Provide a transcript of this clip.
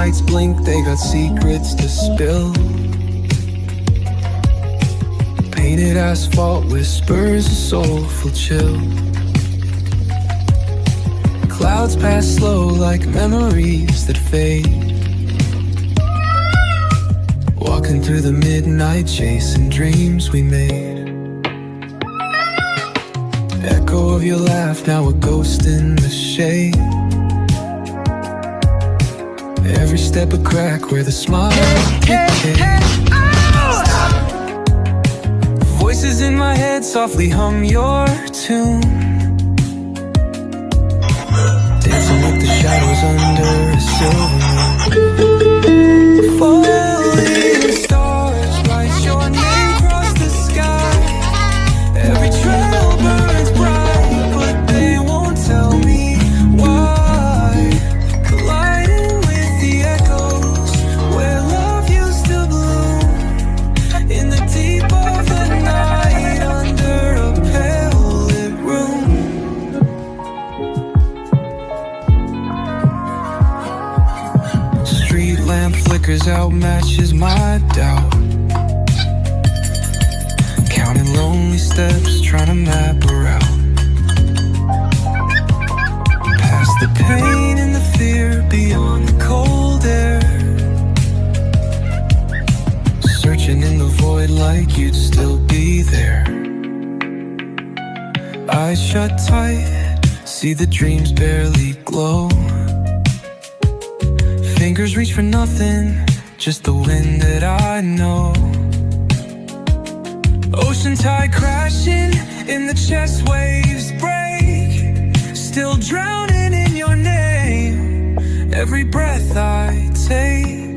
lights blink, they got secrets to spill. Painted asphalt whispers a soulful chill. Clouds pass slow like memories that fade. Walking through the midnight, chasing dreams we made. Echo of your laugh, now a ghost in the shade. Every step a crack where the smile decay. Voices in my head softly hum your tune, dancing with the shadows under a silver moon. Falling stars write your name across the sky. Every trail burns bright, but they won't tell me why. Colliding with the echoes where love used to bloom, in the deep of the night under a pale lit room. Street lamp flickers out, matches my doubt. Counting lonely steps, trying to map a route. Past the pain and the fear, beyond the cold air. Searching in the void like you'd still be there. Eyes shut tight, see the dreams barely glow. Fingers reach for nothing, just the wind that I know. Ocean tide crashing, in the chest waves break. Still drowning in your name, every breath I take.